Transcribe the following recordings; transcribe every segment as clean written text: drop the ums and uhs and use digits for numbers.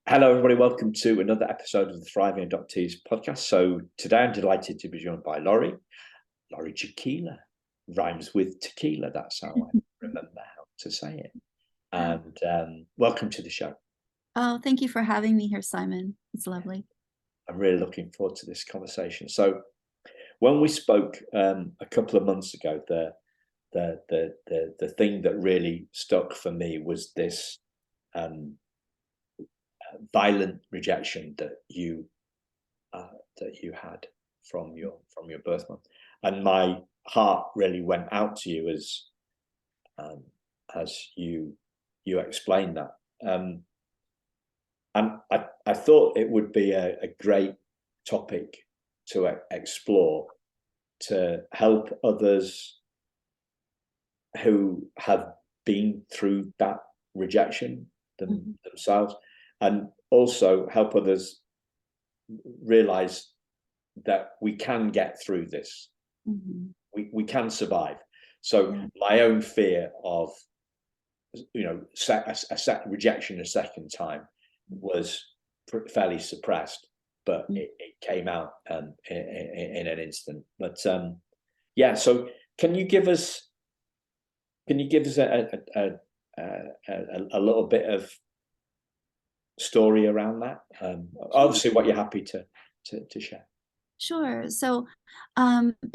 Hello, everybody. Welcome to another episode of the Thriving Adoptees podcast. So today I'm delighted to be joined by Laurie Jakiela. Rhymes with tequila. That's how I remember how to say it. And welcome to the show. Oh, thank you for having me here, Simon. It's lovely. I'm really looking forward to this conversation. So when we spoke a couple of months ago, the thing that really stuck for me was this violent rejection that you had from your birth mom, and my heart really went out to you as you explained that, and I thought it would be a great topic to explore, to help others who have been through that rejection themselves, and also help others realize that we can get through this. We can survive. So my own fear of rejection a second time was fairly suppressed, but it came out in an instant. But so can you give us a little bit of story around that? Obviously what you're happy to share. Sure. So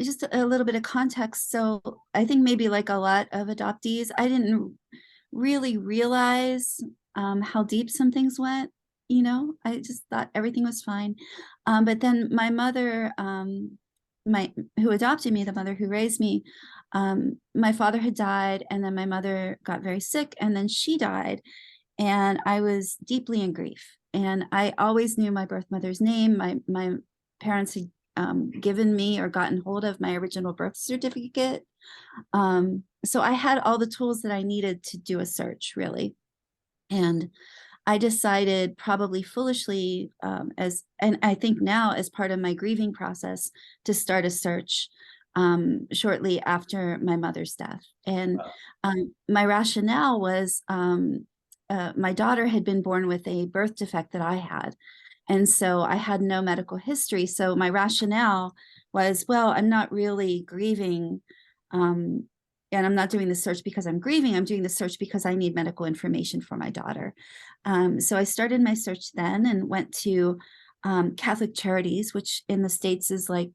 just a little bit of context. So I think maybe like a lot of adoptees, I didn't really realize how deep some things went. I just thought everything was fine. But then my mother, who adopted me, the mother who raised me, my father had died, and then my mother got very sick, and then she died. And I was deeply in grief. And I always knew my birth mother's name. My parents had given me or gotten hold of my original birth certificate. So I had all the tools that I needed to do a search, really. And I decided, probably foolishly, and I think now as part of my grieving process, to start a search shortly after my mother's death. And my rationale was, my daughter had been born with a birth defect that I had. And so I had no medical history. So my rationale was, well, I'm not really grieving. And I'm not doing the search because I'm grieving. I'm doing the search because I need medical information for my daughter. So I started my search then and went to Catholic Charities, which in the States is like,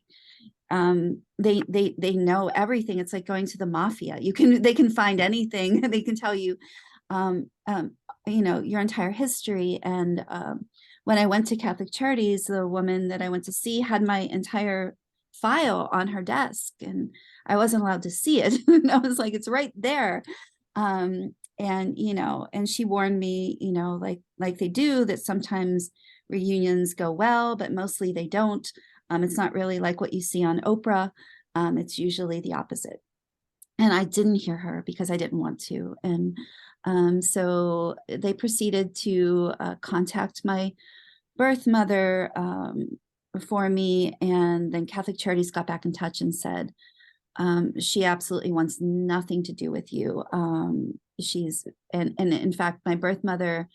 they know everything. It's like going to the mafia. They can find anything. They can tell you your entire history. And when I went to Catholic Charities, the woman that I went to see had my entire file on her desk, and I wasn't allowed to see it. And I was like, it's right there. And she warned me, like they do, that sometimes reunions go well, but mostly they don't. It's not really like what you see on Oprah. It's usually the opposite. And I didn't hear her because I didn't want to. And so they proceeded to contact my birth mother for me. And then Catholic Charities got back in touch and said, she absolutely wants nothing to do with you. And in fact, my birth mother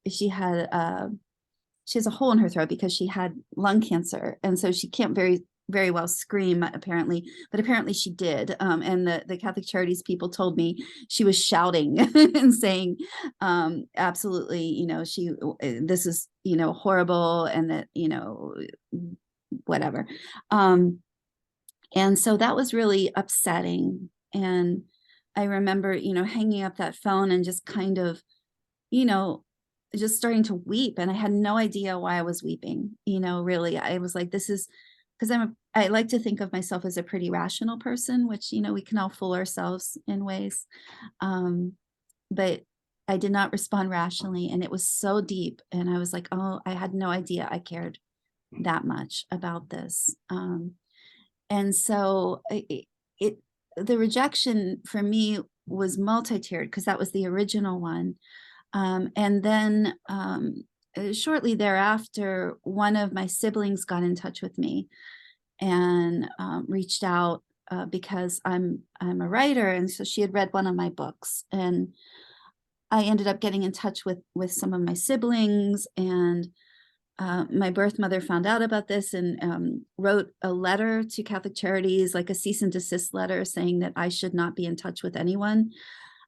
she has a hole in her throat because she had lung cancer. And so she can't very well scream, apparently, but apparently she did. And the Catholic Charities people told me she was shouting and saying, absolutely, this is, horrible, and that, whatever. And so that was really upsetting. And I remember, hanging up that phone and just kind of, just starting to weep. And I had no idea why I was weeping. Really, I was like, this is because I like to think of myself as a pretty rational person, which, we can all fool ourselves in ways. But I did not respond rationally, and it was so deep. And I was like, oh, I had no idea I cared that much about this. And so the rejection for me was multi-tiered, because that was the original one. And then shortly thereafter, one of my siblings got in touch with me and reached out because I'm a writer, and so she had read one of my books, and I ended up getting in touch with some of my siblings, and my birth mother found out about this and wrote a letter to Catholic Charities, like a cease and desist letter, saying that I should not be in touch with anyone.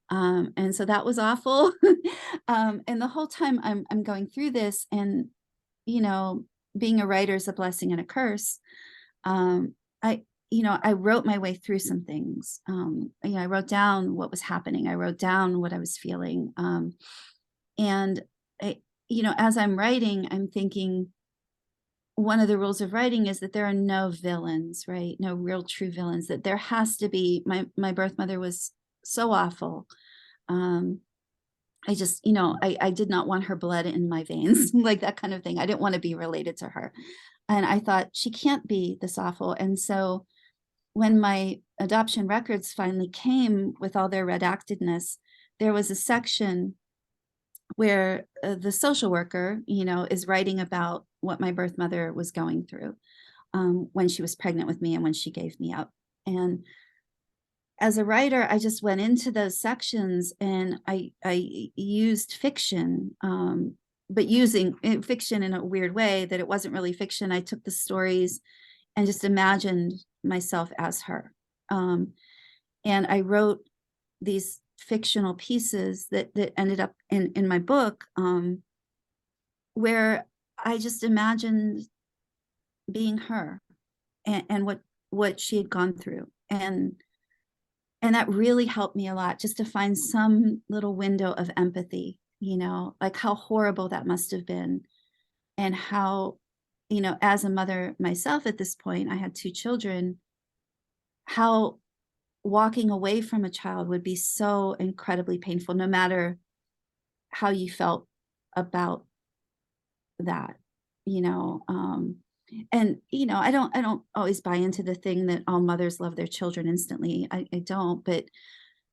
And so that was awful. And the whole time I'm going through this, and being a writer is a blessing and a curse. I wrote my way through some things. I wrote down what was happening. I wrote down what I was feeling. And as I'm writing, I'm thinking, one of the rules of writing is that there are no villains, right? No real true villains, that there has to be. My birth mother was so awful. I just, I did not want her blood in my veins, like that kind of thing. I didn't want to be related to her. And I thought, she can't be this awful. And so when my adoption records finally came with all their redactedness, there was a section where the social worker, is writing about what my birth mother was going through when she was pregnant with me and when she gave me up. And as a writer, I just went into those sections, and I used fiction, but using fiction in a weird way that it wasn't really fiction. I took the stories and just imagined myself as her. And I wrote these fictional pieces that ended up in my book, where I just imagined being her and what she had gone through. And that really helped me a lot, just to find some little window of empathy, like how horrible that must have been. And how, as a mother myself at this point, I had 2 children, how walking away from a child would be so incredibly painful, no matter how you felt about that, and I don't always buy into the thing that all mothers love their children instantly. I don't, but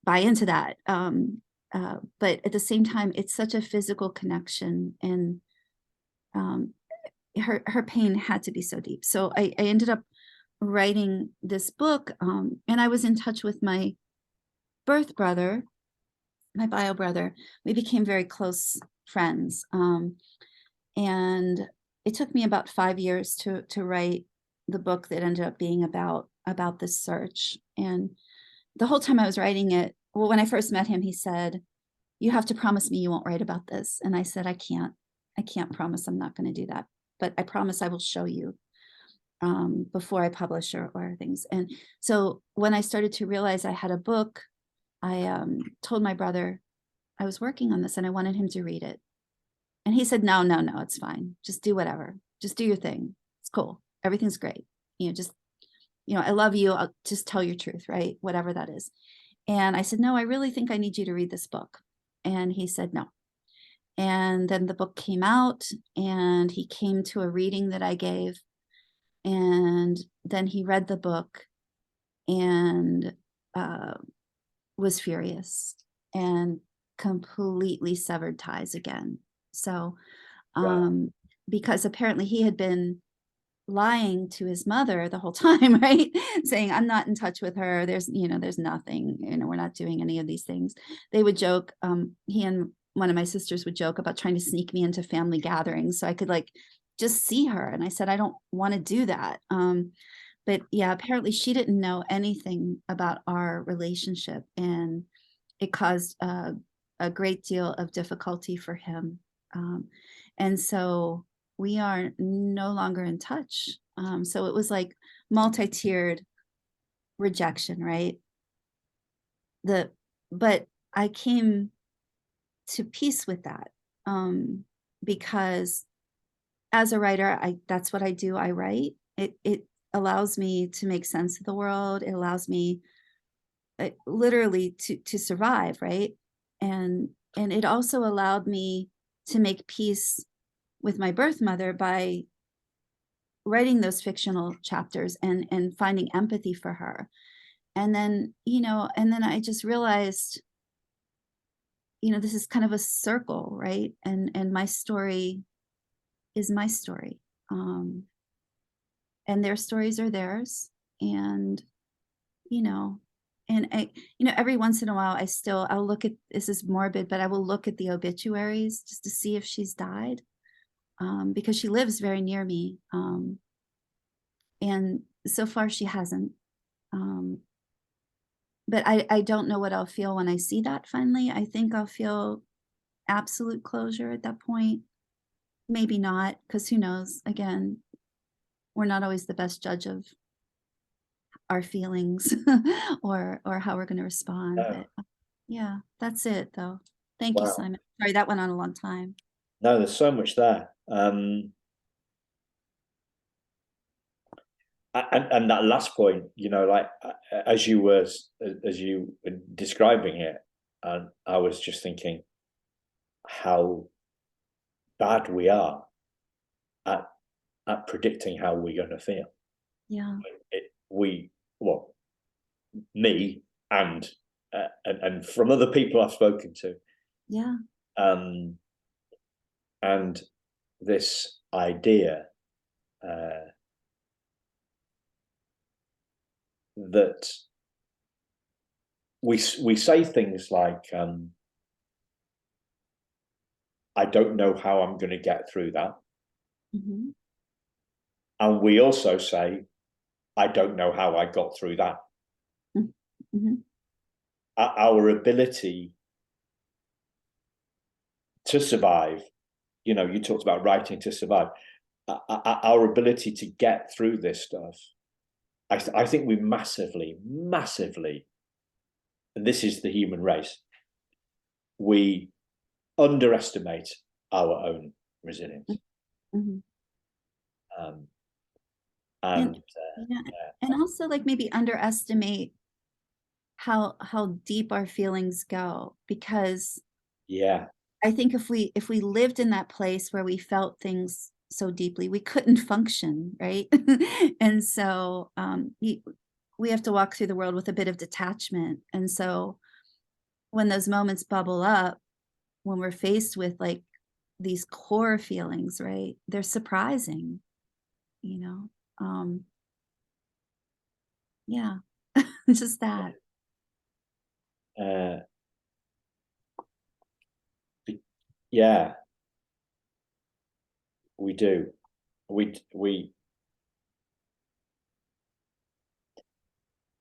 buy into that. But at the same time, it's such a physical connection, and her pain had to be so deep. So I ended up writing this book, and I was in touch with my birth brother, my bio brother. We became very close friends, and it took me about 5 years to write the book that ended up being about this search. And the whole time I was writing it, well, when I first met him, he said, "You have to promise me you won't write about this." And I said, I can't promise. I'm not going to do that, but I promise I will show you before I publish or things. And so when I started to realize I had a book, I told my brother I was working on this and I wanted him to read it. And he said, no, it's fine. Just do whatever. Just do your thing. It's cool. Everything's great. I love you. I'll just tell your truth, right? Whatever that is. And I said, no, I really think I need you to read this book. And he said, no. And then the book came out, and he came to a reading that I gave. And then he read the book and was furious and completely severed ties again. So, because apparently he had been lying to his mother the whole time, right? Saying, I'm not in touch with her. There's nothing, we're not doing any of these things. They would joke, he and one of my sisters would joke about trying to sneak me into family gatherings so I could just see her. And I said, I don't want to do that. But yeah, apparently she didn't know anything about our relationship, and it caused a great deal of difficulty for him. And so we are no longer in touch. So it was like multi-tiered rejection, right? But I came to peace with that, because as a writer, that's what I do. I write. It allows me to make sense of the world. It allows me literally to survive, right? And it also allowed me to make peace with my birth mother by writing those fictional chapters and finding empathy for her. And then, I just realized, this is kind of a circle, right? And my story is my story. And their stories are theirs. And, And every once in a while, I'll look at, this is morbid, but I will look at the obituaries just to see if she's died, because she lives very near me. And so far she hasn't. But I don't know what I'll feel when I see that finally. I think I'll feel absolute closure at that point. Maybe not, because who knows? Again, we're not always the best judge of our feelings or how we're going to respond. No. But yeah, that's it though. Thank you, Wow. Simon. Sorry, that went on a long time. No, there's so much there. And that last point, like as you were describing it, and I was just thinking how bad we are at predicting how we're going to feel. Yeah. Me and from other people I've spoken to. Yeah. And this idea that we say things like, I don't know how I'm going to get through that. Mm-hmm. And we also say, I don't know how I got through that. Mm-hmm. Our ability to survive, you talked about writing to survive. Our ability to get through this stuff, I think we massively, and this is the human race, we underestimate our own resilience. Mm-hmm. And also like maybe underestimate how deep our feelings go, because I think if we lived in that place where we felt things so deeply, we couldn't function, right? And so we have to walk through the world with a bit of detachment. And so when those moments bubble up, when we're faced with like these core feelings, right, they're surprising, yeah. Just that. Yeah, we do.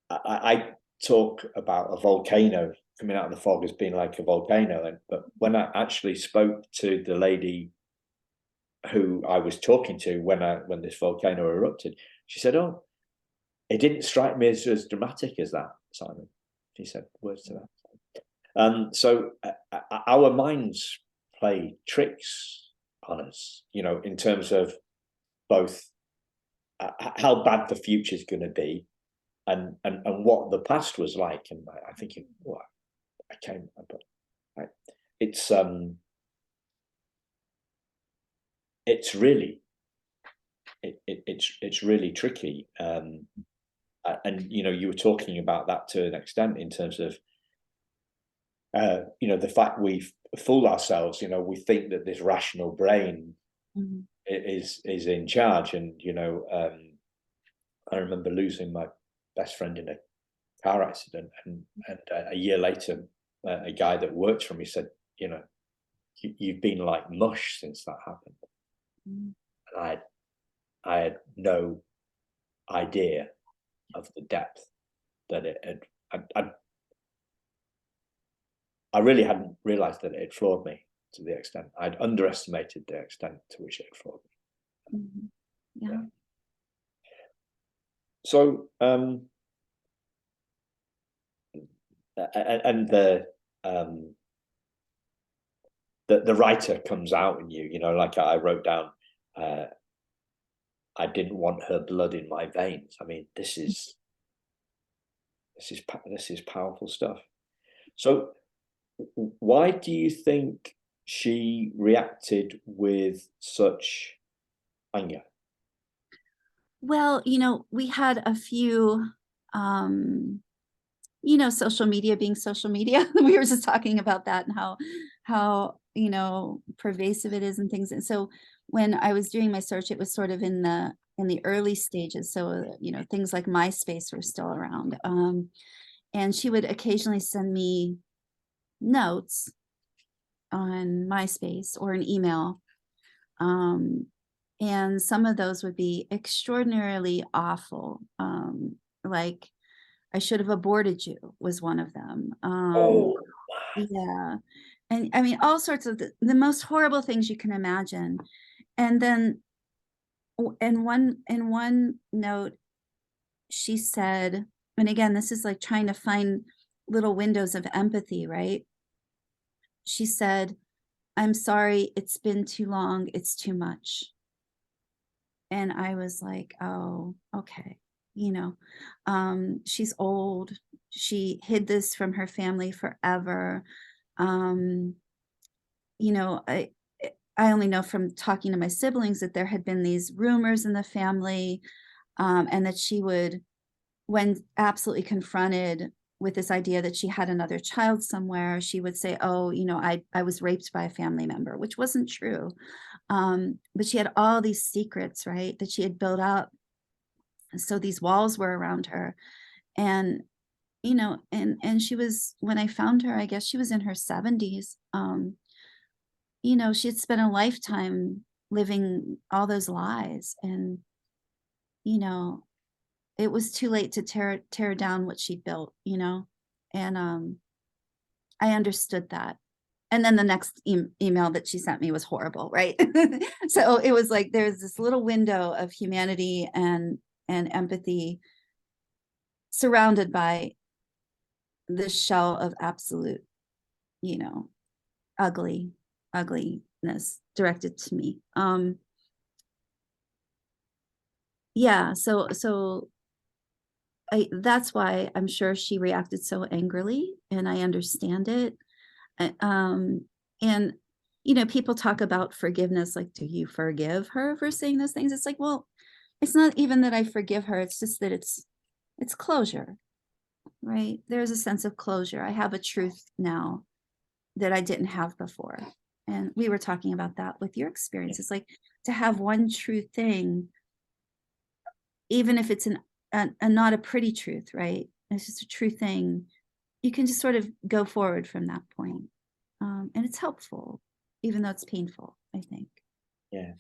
I talk about a volcano coming out of the fog as being like a volcano, but when I actually spoke to the lady who I was talking to when this volcano erupted, she said, "Oh, it didn't strike me as dramatic as that, Simon." She said words to that. So our minds play tricks on us, in terms of both how bad the future is going to be, and what the past was like. And I think it's really it's really tricky. And you were talking about that to an extent in terms of the fact we fool ourselves. We think that this rational brain Mm-hmm. is in charge, and I remember losing my best friend in a car accident, and a year later, a guy that worked for me said, you've been like mush since that happened. Mm-hmm. And I had no idea of the depth that it had. I really hadn't realized that it had floored me to the extent. I'd underestimated the extent to which it had floored me. Mm-hmm. Yeah. So, and the writer comes out in you, like I wrote down, I didn't want her blood in my veins. I mean, this is powerful stuff. So why do you think she reacted with such anger? Well, we had a few, social media being social media. We were just talking about that and how pervasive it is and things. And so when I was doing my search, it was sort of in the early stages. So, things like MySpace were still around. And she would occasionally send me notes on MySpace or an email. And some of those would be extraordinarily awful. Like, I should have aborted you was one of them. Oh, Yeah. And I mean, all sorts of the most horrible things you can imagine. And then in one note, she said, and again, this is like trying to find little windows of empathy, right? She said, "I'm sorry, it's been too long, it's too much." And I was like, oh, okay. She's old. She hid this from her family forever. Um, I only know from talking to my siblings that there had been these rumors in the family, and that she would, when absolutely confronted with this idea that she had another child somewhere, she would say, oh, I was raped by a family member, which wasn't true. But she had all these secrets, right, that she had built up. So these walls were around her. And, and she was, when I found her, I guess she was in her 70s. She had spent a lifetime living all those lies. And, it was too late to tear down what she built, and I understood that. And then the next email that she sent me was horrible, right? So it was like there's this little window of humanity and empathy surrounded by this shell of absolute, ugliness directed to me. Yeah, so that's why I'm sure she reacted so angrily, and I understand it. And people talk about forgiveness, like, do you forgive her for saying those things? It's like, well, it's not even that I forgive her, it's just that it's closure, right? There's a sense of closure. I have a truth now that I didn't have before. And we were talking about that with your experience. It's like to have one true thing, even if it's not a pretty truth, right? It's just a true thing. You can just sort of go forward from that point. And it's helpful, even though it's painful, I think. yeah.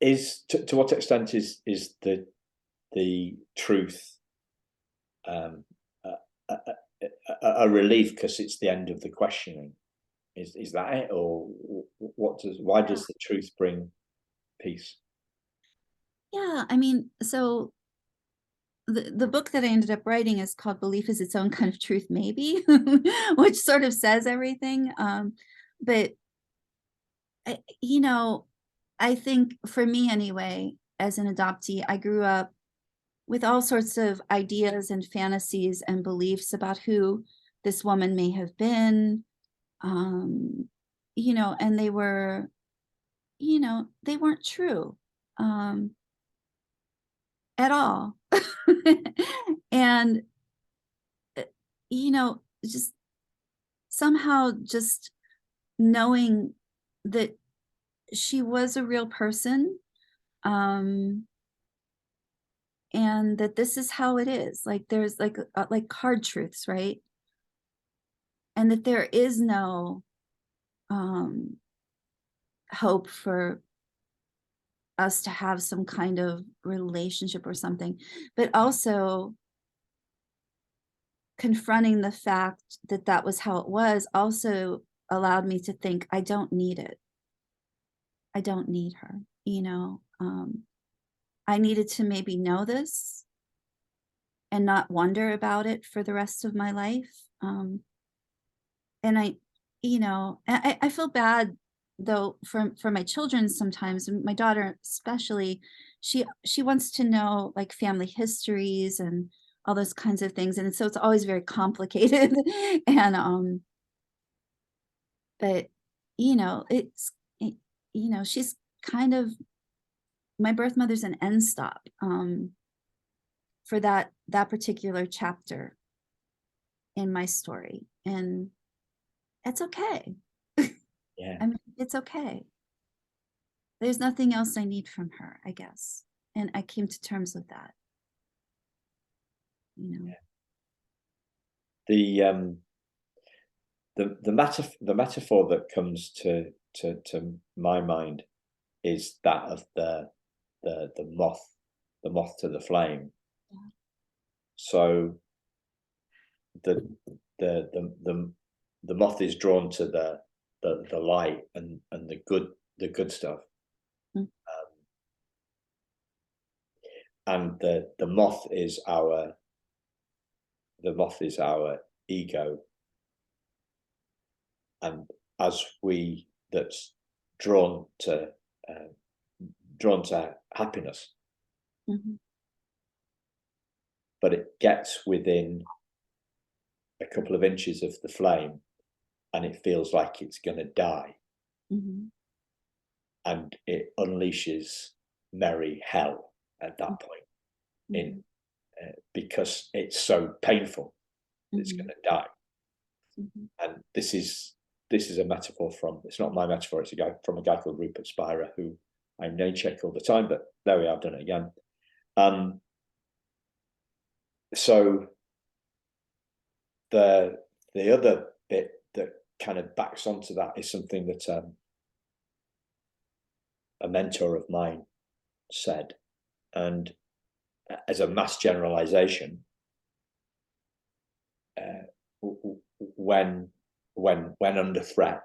Is to what extent is the truth a relief because it's the end of the questioning? Is that it, or why does the truth bring peace? Yeah, I mean, so the book that I ended up writing is called Belief is Its Own Kind of Truth, Maybe, which sort of says everything. But I think for me anyway, as an adoptee, I grew up with all sorts of ideas and fantasies and beliefs about who this woman may have been. And they were, they weren't true at all. And, just somehow just knowing that she was a real person, and that this is how it is. Like there's like hard truths, right? And that there is no hope for us to have some kind of relationship or something, but also confronting the fact that that was how it was also allowed me to think, I don't need it. I don't need her, I needed to maybe know this and not wonder about it for the rest of my life. And I feel bad though for my children sometimes, and my daughter especially. She wants to know like family histories and all those kinds of things, and so it's always very complicated. And but it's she's kind of, my birth mother's an end stop for that particular chapter in my story, and it's okay. Yeah. I mean, it's okay. There's nothing else I need from her, I guess. And I came to terms with that. you know. The metaphor that comes to my mind is that of the moth to the flame. Yeah. So the moth is drawn to the light and the good stuff. Mm. And the moth is our ego, and as that's drawn to happiness, Mm-hmm. but it gets within a couple of inches of the flame and it feels like it's going to die. Mm-hmm. And it unleashes merry hell at that point, Mm-hmm. because it's so painful. Mm-hmm. It's going to die. Mm-hmm. And this is a metaphor it's not my metaphor, it's from a guy called Rupert Spira, who I name check all the time, but there we are, I've done it again. So the other bit that kind of backs onto that is something that a mentor of mine said, and as a mass generalization, when under threat,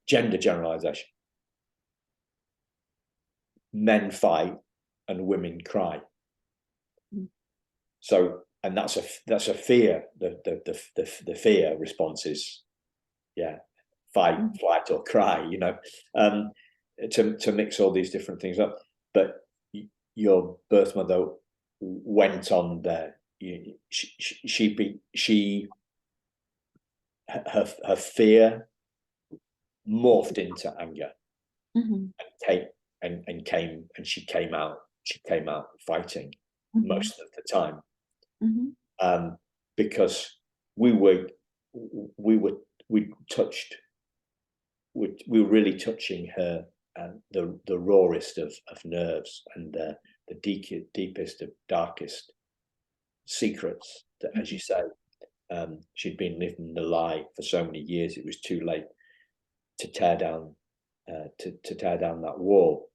gender generalization, men fight and women cry. Mm. So, and that's a fear. The fear response is, fight, flight, or cry. You know, to mix all these different things up. But your birth mother went on there. Her fear morphed into anger, mm-hmm. and she came out fighting, mm-hmm. most of the time, mm-hmm. Because we were really touching her, the rawest of nerves, and the deepest of darkest secrets that, mm-hmm. as you say, she'd been living the lie for so many years. It was too late to tear down that wall,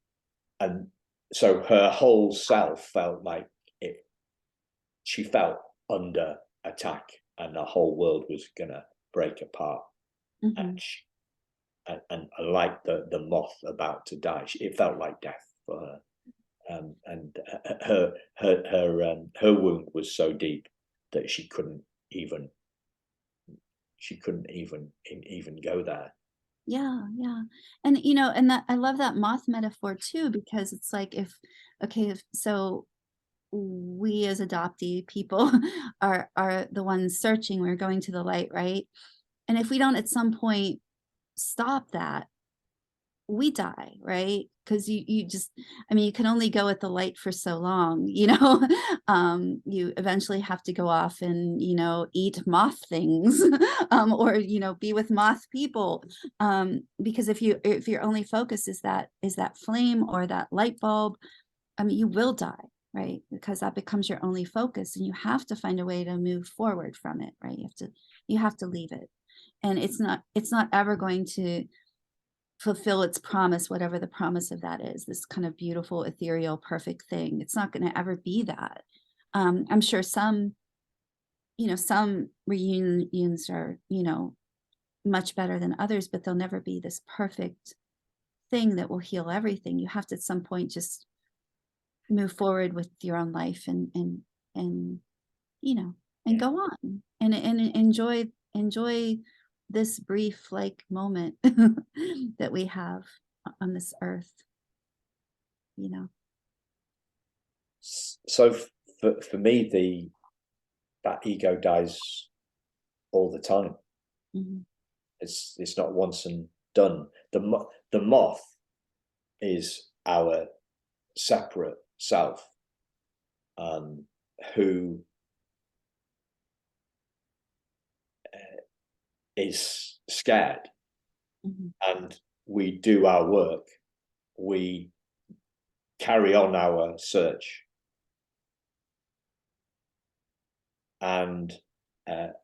and so her whole self felt like it. She felt under attack, and the whole world was gonna break apart. Mm-hmm. And like the moth about to die, it felt like death for her. And her wound was so deep that she couldn't even go there. Yeah. And and that, I love that moth metaphor too, because it's like, so we as adoptee people are the ones searching, we're going to the light, right? And if we don't at some point stop that, we die, right? Because you just, you can only go at the light for so long, you eventually have to go off and, eat moth things, or, be with moth people. Because if your only focus is that flame or that light bulb, you will die, right? Because that becomes your only focus, and you have to find a way to move forward from it, right? You have to leave it. And it's not ever going to fulfill its promise, whatever the promise of that is, this kind of beautiful, ethereal, perfect thing. It's not going to ever be that. I'm sure some reunions are, much better than others, but they'll never be this perfect thing that will heal everything. You have to at some point just move forward with your own life and go on and enjoy this brief moment that we have on this earth, So for me, that ego dies all the time. Mm-hmm. It's not once and done. The moth is our separate self, who is scared, mm-hmm. and we do our work, we carry on our search, and that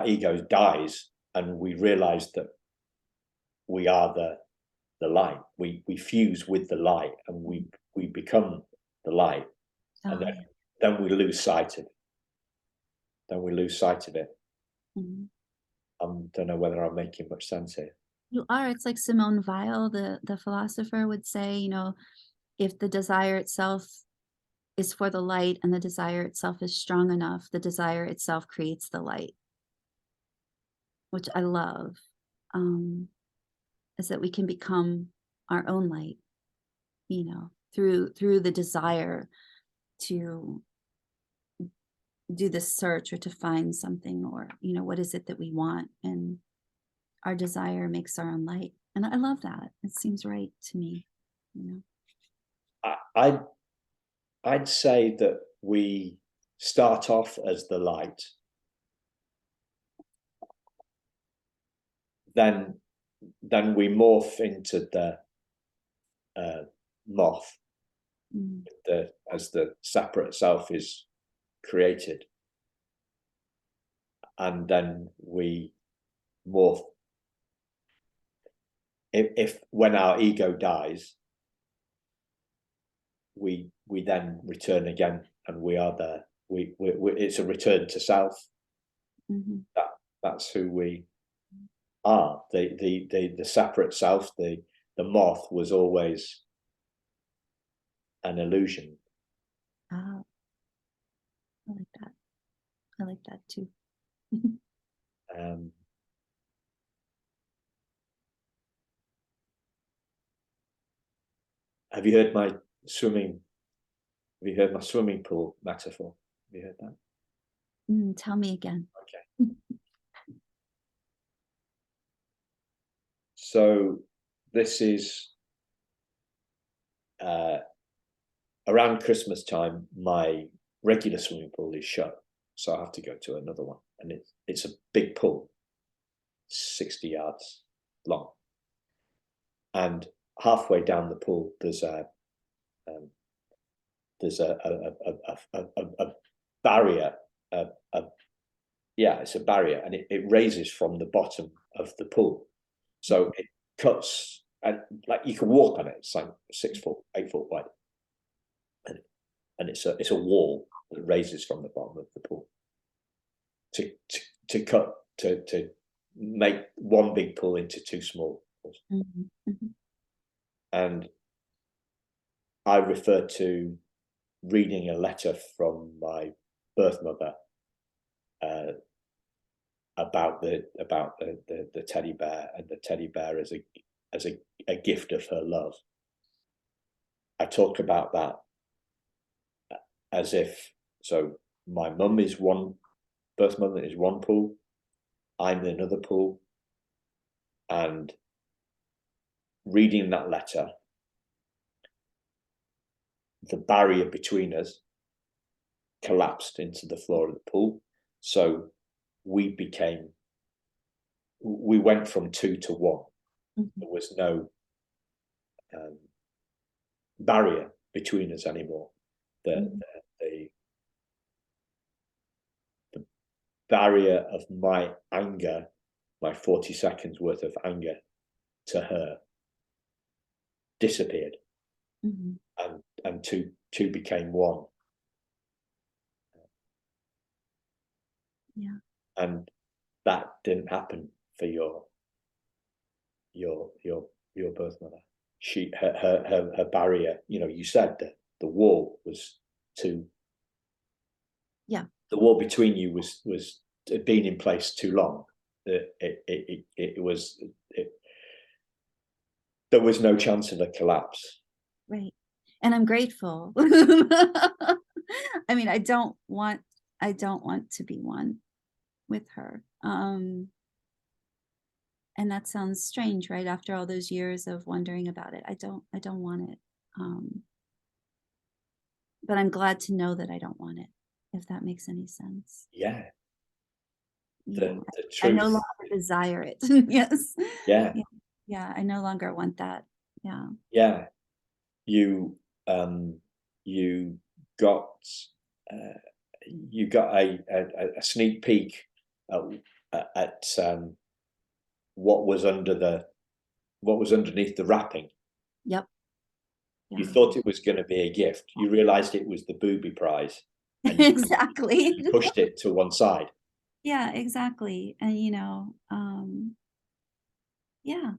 ego dies, and we realize that we are the light. We fuse with the light, and we become the light, and then we lose sight of it. Mm-hmm. I don't know whether I'm making much sense here. You are. It's like Simone Weil, the philosopher, would say, you know, if the desire itself is for the light and the desire itself is strong enough, the desire itself creates the light, which I love, is that we can become our own light, you know, through the desire to do this search or to find something, or, you know, what is it that we want, and our desire makes our own light. And I love that. It seems right to me, you know. I'd say that we start off as the light, then we morph into the moth, as the separate self is created, and then we morph. If when our ego dies, we then return again, and we are there. It's a return to self. Mm-hmm. That's who we are. The separate self, the moth, was always an illusion. Oh, I like that. I like that too. Have you heard my swimming pool metaphor? Have you heard that? Tell me again. Okay. So this is around Christmas time. My regular swimming pool is shut, so I have to go to another one, and it's a big pool, 60 yards long, and halfway down the pool there's a barrier. It's a barrier, and it raises from the bottom of the pool, so it cuts, and like you can walk on it. It's like 6 foot, 8 foot wide, and it's a wall that raises from the bottom of the pool to make one big pool into 2 small pools. Mm-hmm. Mm-hmm. And I refer to reading a letter from my birth mother about the teddy bear, and the teddy bear as a gift of her love. I talk about that as if, so my mum is one, birth mother is one pool, I'm in another pool, and reading that letter, the barrier between us collapsed into the floor of the pool. So we went from 2 to 1. Mm-hmm. There was no barrier between us anymore. The barrier of my anger, my 40 seconds worth of anger to her, disappeared. Mm-hmm. and two became one. Yeah. And that didn't happen for your birth mother. Her barrier, you know, you said that the wall was too. Yeah. The wall between you had been in place too long. There was no chance of a collapse. Right. And I'm grateful. I mean, I don't want to be one with her. And that sounds strange, right? After all those years of wondering about it, I don't want it. But I'm glad to know that I don't want it, if that makes any sense. Yeah. The truth. I no longer desire it. Yes. Yeah. Yeah. I no longer want that. Yeah. Yeah. You you got a sneak peek at what was underneath the wrapping. Yep. You thought it was going to be a gift. You realized it was the booby prize. And exactly. you pushed it to one side. Yeah, exactly. And yeah.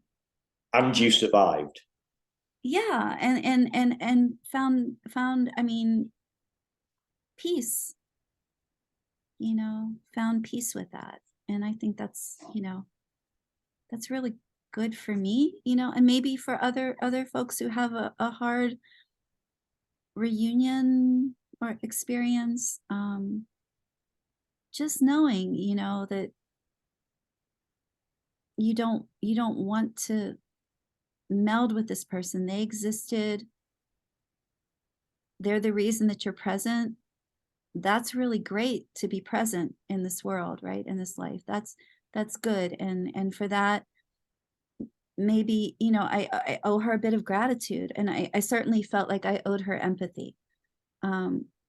And you survived. Yeah, and found, I mean, peace. Found peace with that. And I think that's, that's really good for me, and maybe for other folks who have a hard reunion or experience. Just knowing, that you don't want to meld with this person. They existed. They're the reason that you're present. That's really great, to be present in this world, right? In this life. That's good. And for that, maybe, I owe her a bit of gratitude. And I certainly felt like I owed her empathy.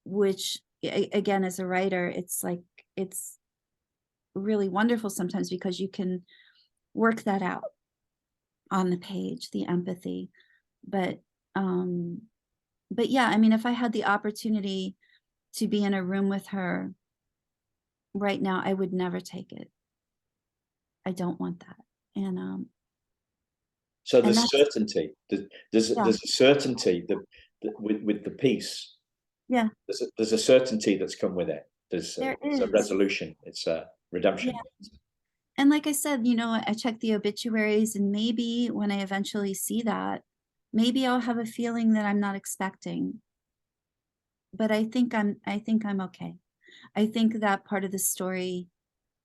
Which again, as a writer, it's like, it's really wonderful sometimes because you can work that out on the page, the empathy. But yeah, I mean, if I had the opportunity to be in a room with her right now, I would never take it. I don't want that. And so there's certainty. There's yeah. a certainty that with the peace. Yeah. There's a certainty that's come with it. There's There it's a is. resolution. It's a redemption. Yeah. And like I said, I check the obituaries, and maybe when I eventually see that, maybe I'll have a feeling that I'm not expecting. But I think I'm okay. I think that part of the story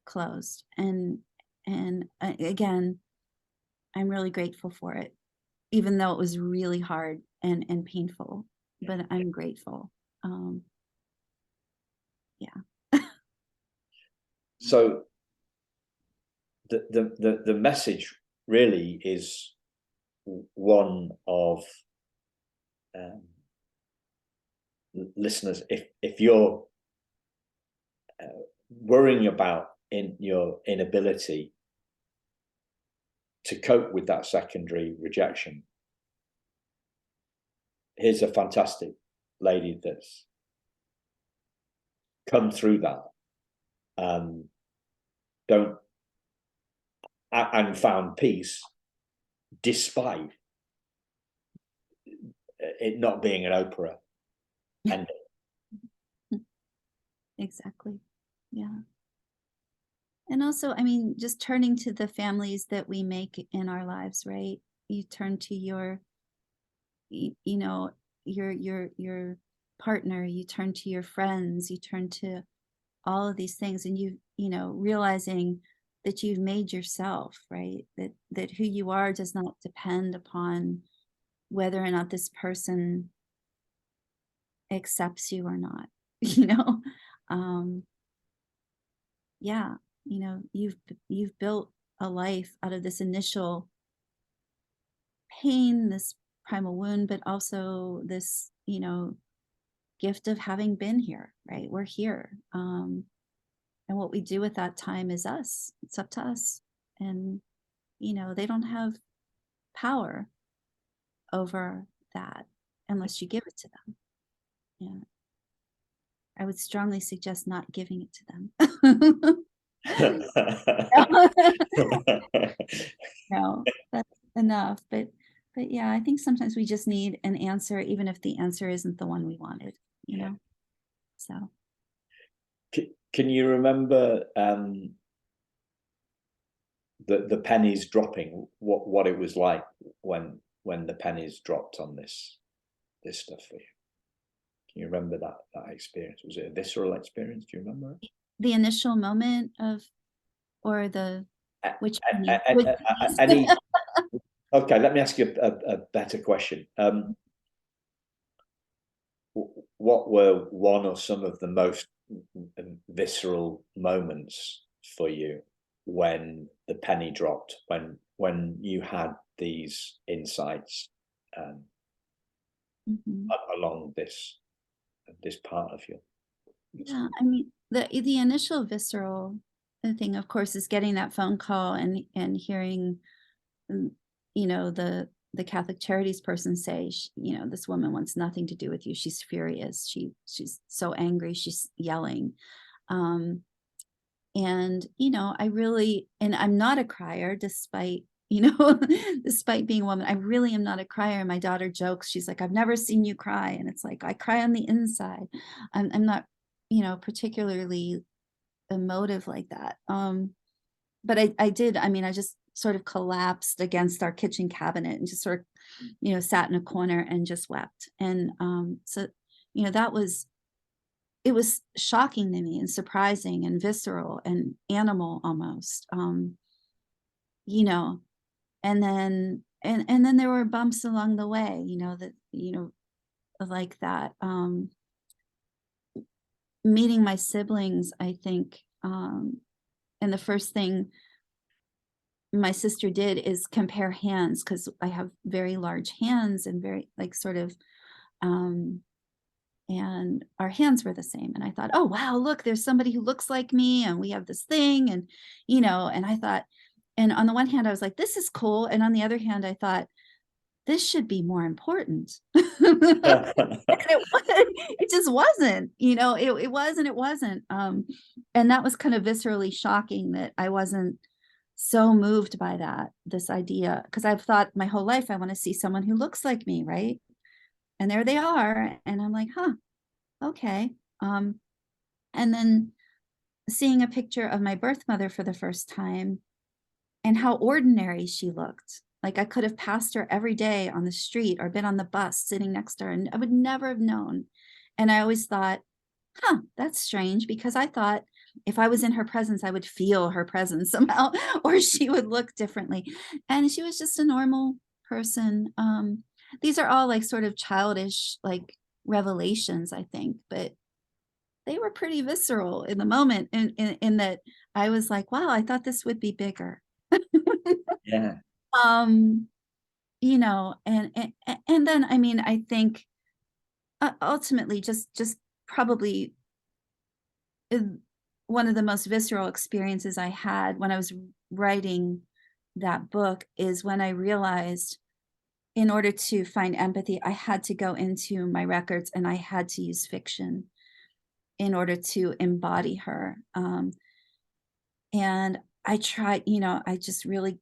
closed. And again, I'm really grateful for it, even though it was really hard and painful, but I'm grateful. Yeah. So the message really is one of listeners, if you're worrying about in your inability to cope with that secondary rejection, here's a fantastic lady that's come through that and found peace despite it not being an Oprah ending. Exactly. Yeah. And also, I mean, just turning to the families that we make in our lives, right? You turn to your partner, you turn to your friends, you turn to all of these things, and realizing that you've made yourself, right? That who you are does not depend upon whether or not this person accepts you or not. Yeah, you've built a life out of this initial pain, this primal wound, but also this, gift of having been here, right? We're here. And what we do with that time is us. It's up to us. And, they don't have power over that unless you give it to them. Yeah. I would strongly suggest not giving it to them. No, that's enough. But yeah, I think sometimes we just need an answer, even if the answer isn't the one we wanted, So. Can you remember the pennies dropping? What it was like when the pennies dropped on this stuff for you? Can you remember that experience? Was it a visceral experience? Do you remember it? The initial moment of, or which any? Okay, let me ask you a better question. What were one or some of the most visceral moments for you when the penny dropped, when you had these insights? Mhm. along this part of you. Yeah, I mean, the initial visceral thing, of course, is getting that phone call and hearing, mm, the Catholic Charities person say, this woman wants nothing to do with you. She's furious. She's so angry. She's yelling. Um, and I'm not a crier, despite despite being a woman. I really am not a crier. My daughter jokes, she's like, I've never seen you cry, and it's like, I cry on the inside. I'm not particularly emotive like that. But I did, I just sort of collapsed against our kitchen cabinet and just sort of sat in a corner and just wept. And so that was, it was shocking to me and surprising and visceral and animal almost. You know and then there were bumps along the way, like that. Meeting my siblings, I think, and the first thing my sister did is compare hands, because I have very large hands and very, like, sort of, and our hands were the same. And I thought, oh, wow, look, there's somebody who looks like me and we have this thing. And I thought, and on the one hand, I was like, this is cool. And on the other hand, I thought, this should be more important. It just wasn't, it was and it wasn't. And that was kind of viscerally shocking, that I wasn't so moved by this idea, because I've thought my whole life, I want to see someone who looks like me, right? And there they are. And I'm like, huh, okay. And then seeing a picture of my birth mother for the first time, and how ordinary she looked. Like, I could have passed her every day on the street or been on the bus sitting next to her, and I would never have known. And I always thought, huh, that's strange, because I thought if I was in her presence, I would feel her presence somehow, or she would look differently. And she was just a normal person. These are all like sort of childish, like, revelations, I think, but they were pretty visceral in the moment, in that I was like, wow, I thought this would be bigger. Yeah. um and then, I think, ultimately, just probably, uh, one of the most visceral experiences I had when I was writing that book is when I realized, in order to find empathy, I had to go into my records and I had to use fiction in order to embody her. And I tried, I just really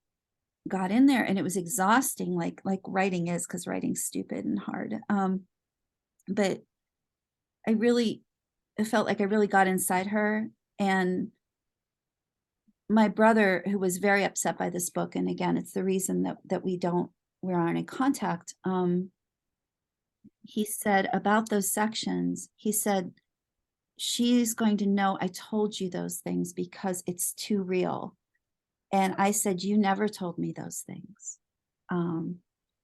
got in there, and it was exhausting, like writing is, because writing's stupid and hard. But it felt like I really got inside her. And my brother, who was very upset by this book, and again, it's the reason that we aren't in contact. He said about those sections, he said, she's going to know I told you those things because it's too real. And I said, you never told me those things.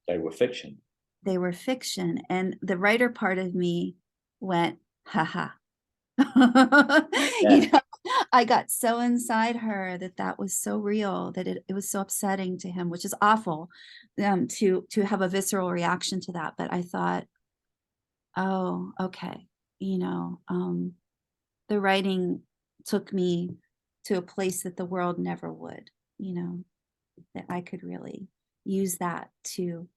They were fiction. They were fiction. And the writer part of me went, haha. Yeah. I got so inside her that was so real, that it was so upsetting to him, which is awful, to have a visceral reaction to that. But I thought, oh, okay. The writing took me to a place that the world never would, that I could really use that to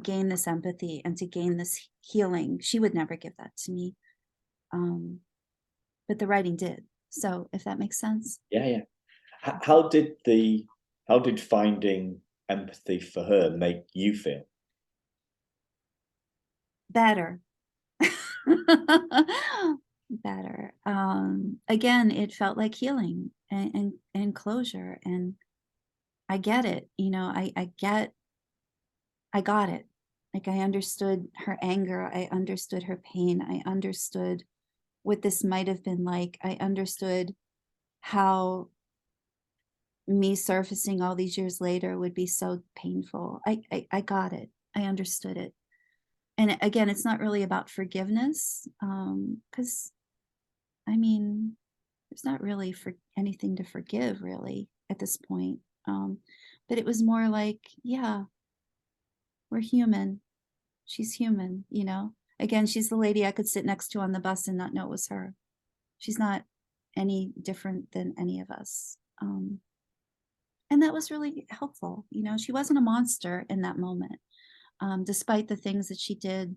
gain this empathy and to gain this healing. She would never give that to me. But the writing did. So, if that makes sense. Yeah. How did finding empathy for her make you feel? Better. Better. Again, it felt like healing and closure. And I get it. I got it. Like, I understood her anger. I understood her pain. I understood what this might have been like. I understood how me surfacing all these years later would be so painful. I got it. I understood it. And again, it's not really about forgiveness, because there's not really for anything to forgive really at this point. But it was more like, yeah, we're human. She's human, you know. Again, she's the lady I could sit next to on the bus and not know it was her. She's not any different than any of us. And that was really helpful. You know, she wasn't a monster in that moment, despite the things that she did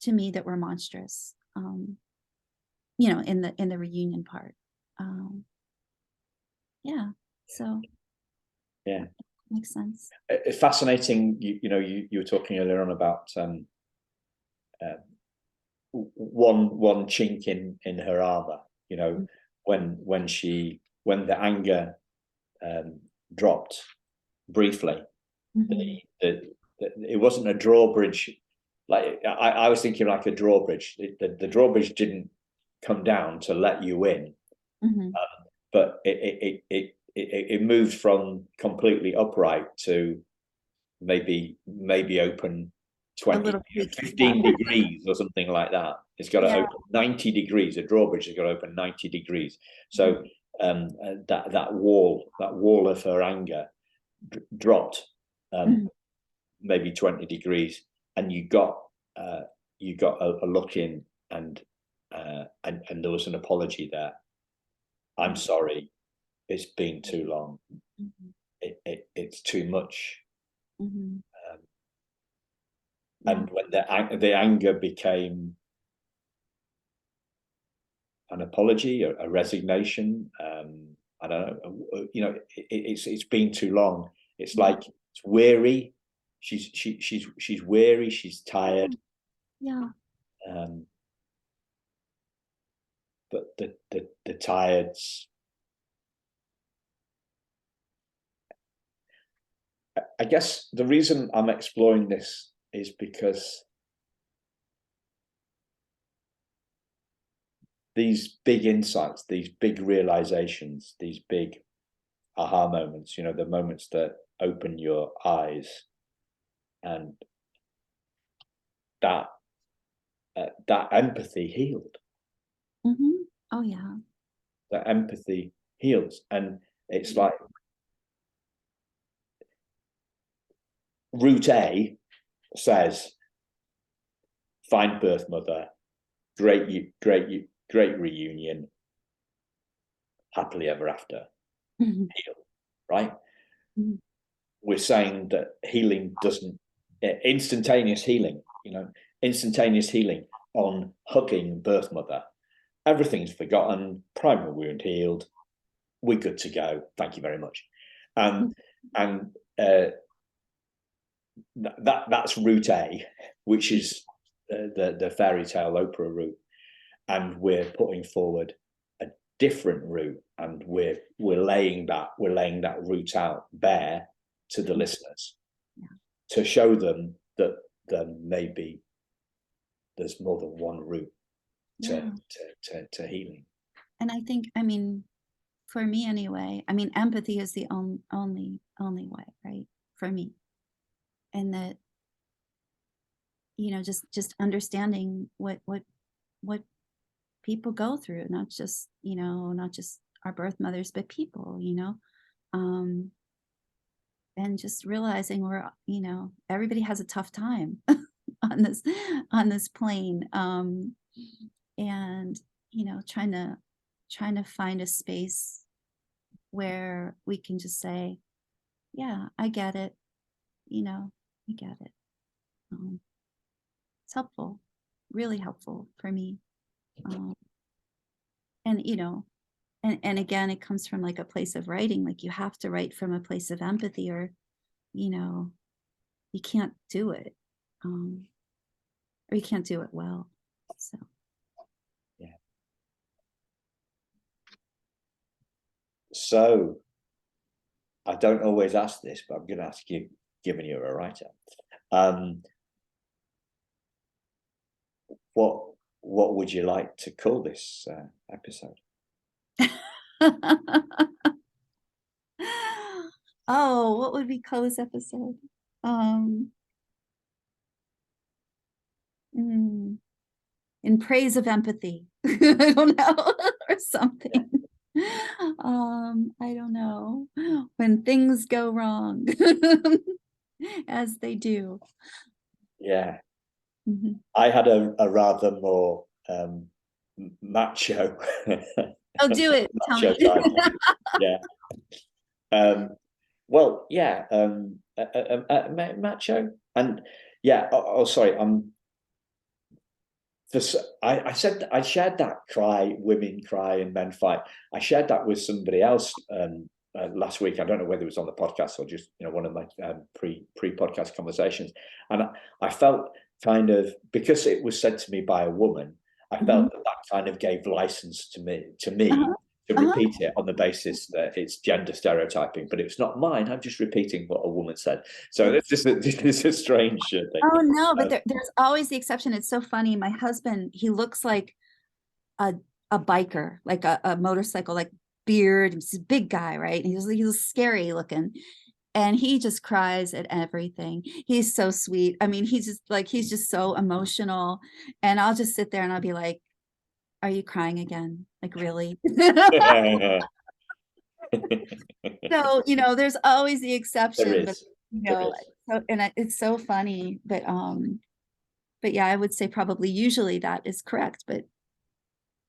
to me that were monstrous. You know, in the reunion part. Yeah. So yeah, makes sense. it's fascinating. You know, you were talking earlier on about one chink in her armor. You know, when the anger dropped briefly, it wasn't a drawbridge. Like I was thinking like a drawbridge. The drawbridge didn't come down to let you in, but it moved from completely upright to maybe open 20, 15 degrees or something like that. It's got to open 90 degrees. A drawbridge has got to open 90 degrees. So that wall of her anger dropped maybe 20 degrees, and you got a look in, and there was an apology there. I'm sorry, it's been too long. It's too much. And when the anger became an apology, a resignation, I don't know, you know, it's been too long. It's like it's weary. She's weary. She's tired. Yeah. But the tired's. I guess the reason I'm exploring this is because these big insights, these big realizations, these big aha moments, you know, the moments that open your eyes, and that empathy healed. Oh yeah. That empathy heals, and it's like route A says, find birth mother, great reunion, happily ever after, heal, right? We're saying that healing doesn't, instantaneous healing, you know, instantaneous healing on hugging birth mother. Everything's forgotten, primary wound healed, we're good to go, thank you very much. And that's route A, which is the fairy tale Oprah route, and we're putting forward a different route, and we're laying that route out bare to the listeners, to show them that maybe there's more than one route to healing. And I think, I mean, for me anyway, I mean, empathy is the only way, right? For me. And that, you know, just understanding what people go through, not just, you know, not just our birth mothers, but people, you know, and just realizing we're, you know, everybody has a tough time on this plane, and, you know, trying to find a space where we can just say, yeah, I get it, you know, I get it. It's helpful, really helpful for me. And, you know, and again, it comes from like a place of writing, like you have to write from a place of empathy, or, you know, you can't do it, or you can't do it well. So. Yeah. So I don't always ask this, but I'm going to ask you, given you're a writer, what would you like to call this episode? Oh, what would we call this episode? In praise of empathy. I don't know, or something. I don't know. When things go wrong, as they do. Yeah. I had a rather more macho. Oh, do it. Tell macho me. type. Yeah. Well, yeah. Macho, and yeah. Oh, sorry. I said I shared that women cry and men fight. I shared that with somebody else last week. I don't know whether it was on the podcast or just one of my pre-podcast conversations, and I felt kind of, because it was said to me by a woman, I felt that kind of gave license to me to repeat it on the basis that it's gender stereotyping, but it's not mine. I'm just repeating what a woman said. So it's just it's a strange thing. Oh no, but there's always the exception. It's so funny. My husband, he looks like a biker, like a motorcycle, like beard. He's a big guy, right? And he's scary looking, and he just cries at everything. He's so sweet. I mean, he's just so emotional, and I'll just sit there and I'll be like, "Are you crying again? Like, really?" So there's always the exception, but so, and it's so funny, but yeah, I would say probably usually that is correct, but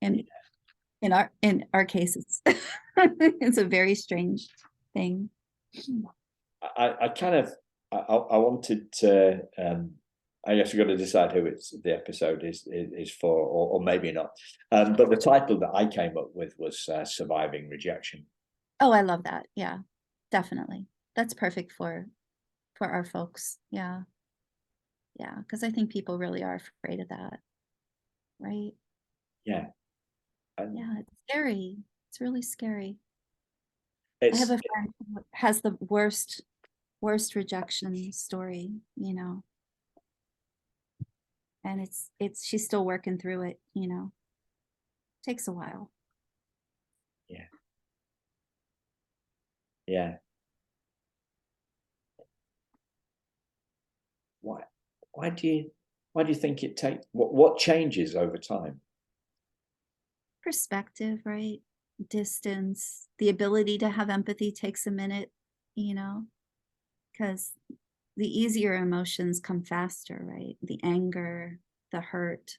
in our cases, it's a very strange thing. I wanted to, I guess we've got to decide who the episode is for, or maybe not. But the title that I came up with was Surviving Rejection. Oh, I love that. Yeah, definitely. That's perfect for our folks. Yeah. Yeah, because I think people really are afraid of that. Right? Yeah. Yeah, it's scary. It's really scary. I have a friend who has the worst rejection story, and she's still working through it, takes a while. Yeah. Yeah. Why do you think it takes, what changes over time? Perspective, right? Distance, the ability to have empathy takes a minute, because the easier emotions come faster, right? The anger, the hurt.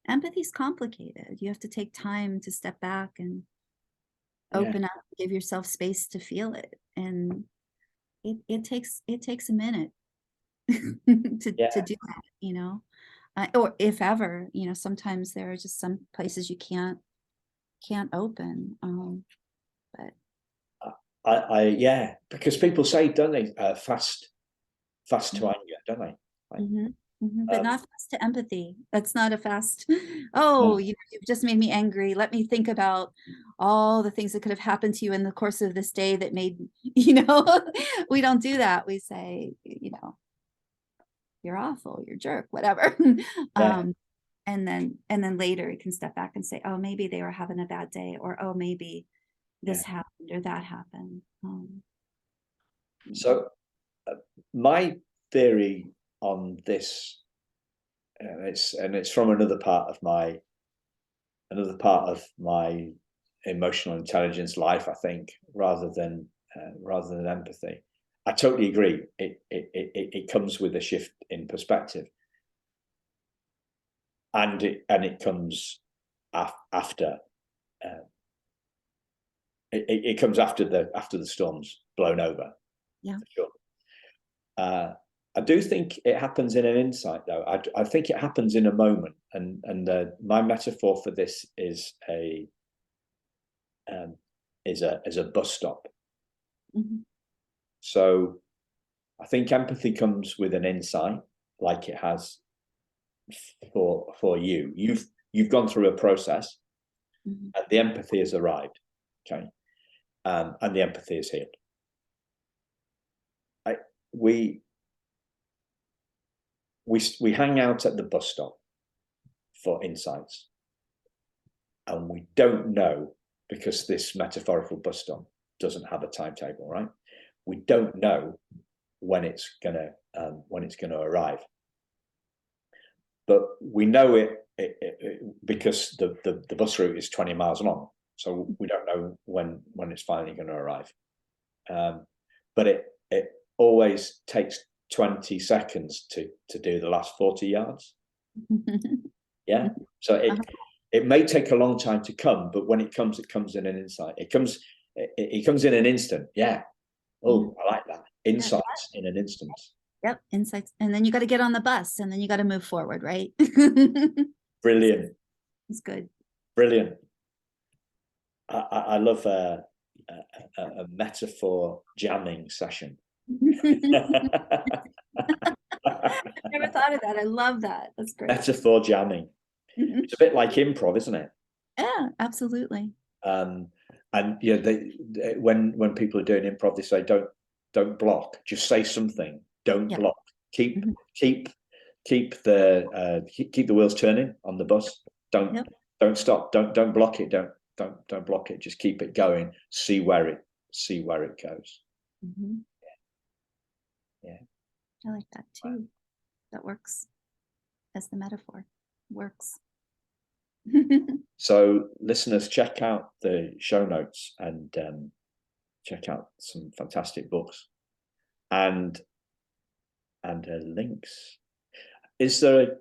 Empathy's complicated. You have to take time to step back and open up, give yourself space to feel it, and it takes a minute to do that, or if ever, sometimes there are just some places you can't open, but I because people say, don't they, fast to anger, don't they? But not fast to empathy. That's not a fast, oh, you've just made me angry. Let me think about all the things that could have happened to you in the course of this day that made, we don't do that. We say, you're awful, you're a jerk, whatever. And then later you can step back and say, oh, maybe they were having a bad day, or oh, maybe this happened or that happened. So my theory on this, it's from another part of my emotional intelligence life, I think, rather than empathy. I totally agree. It comes with a shift in perspective, and it comes after. It comes after the storm's blown over. Yeah. For sure. I do think it happens in an insight, though. I think it happens in a moment, and my metaphor for this is a bus stop. So I think empathy comes with an insight, like it has for you. You've gone through a process, and the empathy has arrived. Okay, and the empathy is healed. We hang out at the bus stop for insights, and we don't know, because this metaphorical bus stop doesn't have a timetable, right? We don't know when it's gonna arrive, but we know it because the bus route is 20 miles long, so we don't know when it's finally going to arrive. But it always takes 20 seconds to do the last 40 yards. Yeah. So it may take a long time to come, but when it comes in an insight. It comes in an instant. Yeah. Oh, I like that. Insights in an instant. Yep. Insights. And then you got to get on the bus, and then you got to move forward, right? Brilliant. It's good. Brilliant. I love a metaphor jamming session. Never thought of that. I love that. That's great. Metaphor jamming. It's a bit like improv, isn't it? Yeah, absolutely. And you know, when people are doing improv, they say don't block. Just say something. Don't block. Keep the wheels turning on the bus. Don't stop. Don't block it. Don't block it. Just keep it going. See where it goes. Yeah. I like that too. That works as the metaphor. Works. So listeners, check out the show notes and check out some fantastic books and links. Is there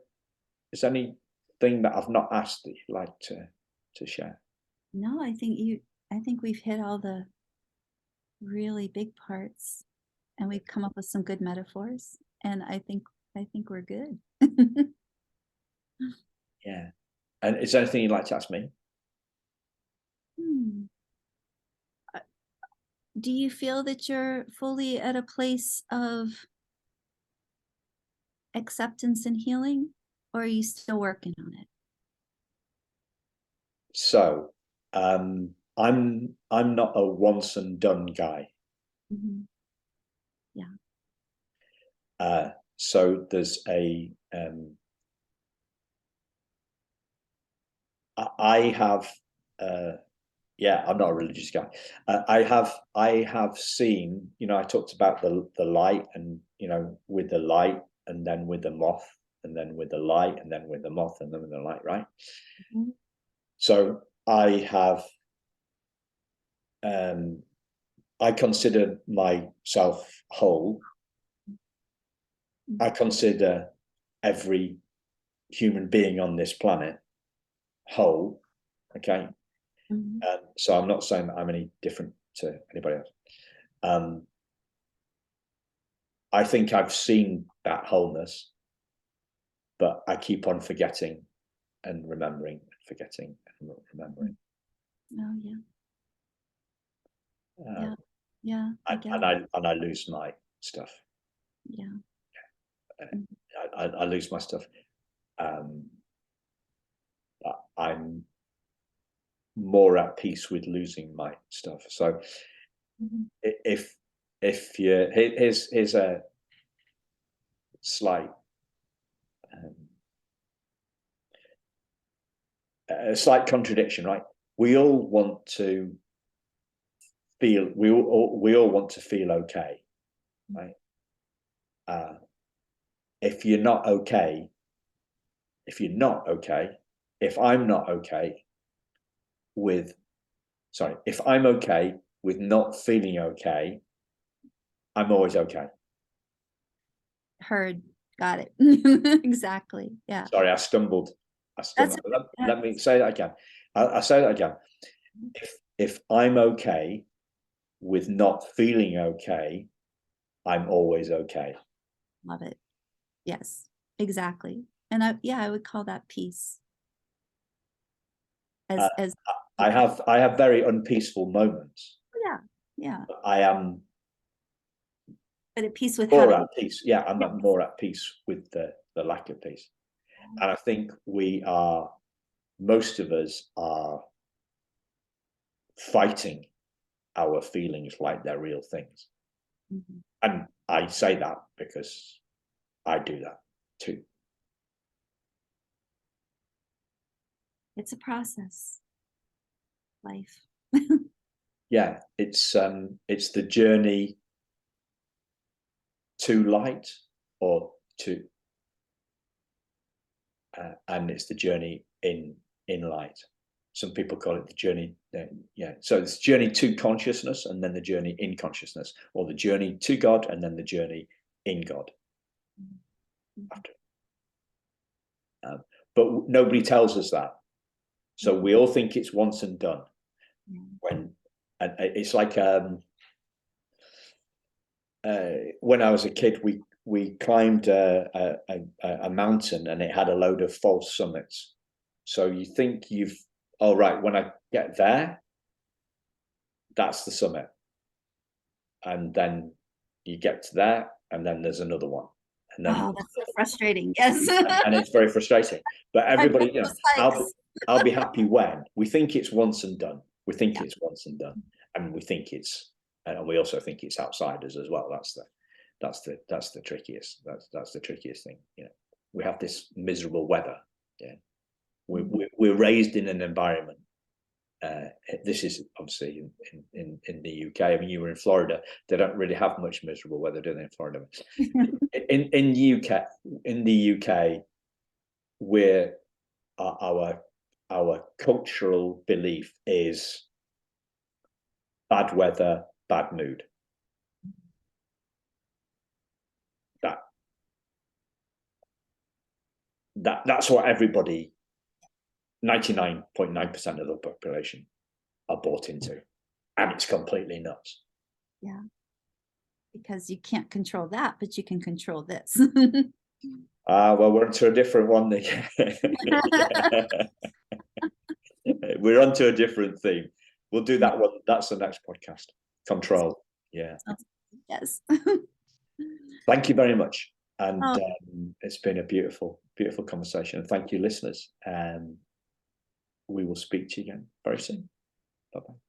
anything that I've not asked that you'd like to share? No, I think we've hit all the really big parts, and we've come up with some good metaphors, and I think we're good. Yeah. And is there anything you'd like to ask me? Do you feel that you're fully at a place of acceptance and healing, or are you still working on it? So I'm not a once and done guy. Yeah. So there's I have I'm not a religious guy. I have seen, you know, I talked about the light, and you know, with the light, and then with the moth, and then with the light, and then with the moth, and then with the light, right? So I have I consider myself whole. I consider every human being on this planet whole. Okay. So I'm not saying that I'm any different to anybody else. I think I've seen that wholeness, but I keep on forgetting and remembering, forgetting and remembering. Oh yeah. Yeah. And I lose my stuff. Yeah. I lose my stuff. I'm more at peace with losing my stuff. So if you here's a slight contradiction, right? We all want to feel want to feel okay, right? If I'm not okay with not feeling okay, I'm always okay. Heard. Got it. Exactly. Yeah. Sorry, I stumbled. Let me say that again. I'll say that again. If I'm okay with not feeling okay, I'm always okay. Love it. Yes, exactly. And I would call that peace. I have very unpeaceful moments. Yeah. I am but at peace with more at peace. Yeah, I'm more at peace with the lack of peace. And I think most of us are fighting our feelings like they're real things. And I say that because I do that too. It's a process. Life. Yeah, it's the journey to light, or to and it's the journey in light. Some people call it the journey. So it's journey to consciousness, and then the journey in consciousness, or the journey to God, and then the journey in God. After. But nobody tells us that. So we all think it's once and done. When it's like when I was a kid, we climbed a mountain and it had a load of false summits. So you think all right, when I get there, that's the summit. And then you get to there, and then there's another one. And then, oh, that's so frustrating. Yes. and it's very frustrating. But everybody, I'll be happy when we think it's once and done. We think it's once and done, and we think and we also think it's outsiders as well. That's the trickiest. That's the trickiest thing. We have this miserable weather. Yeah, we're raised in an environment. This is obviously in the UK. I mean, you were in Florida. They don't really have much miserable weather, do they? In Florida, in the UK, we're our cultural belief is bad weather, bad mood. That's what everybody, 99.9% of the population, are bought into, and it's completely nuts. Yeah, because you can't control that, but you can control this. Well, we're onto a different one. We're onto a different theme. We'll do that one. That's the next podcast. Control. Yeah. Yes. Thank you very much. And it's been a beautiful, beautiful conversation. And thank you, listeners. We will speak to you again very soon. Bye-bye.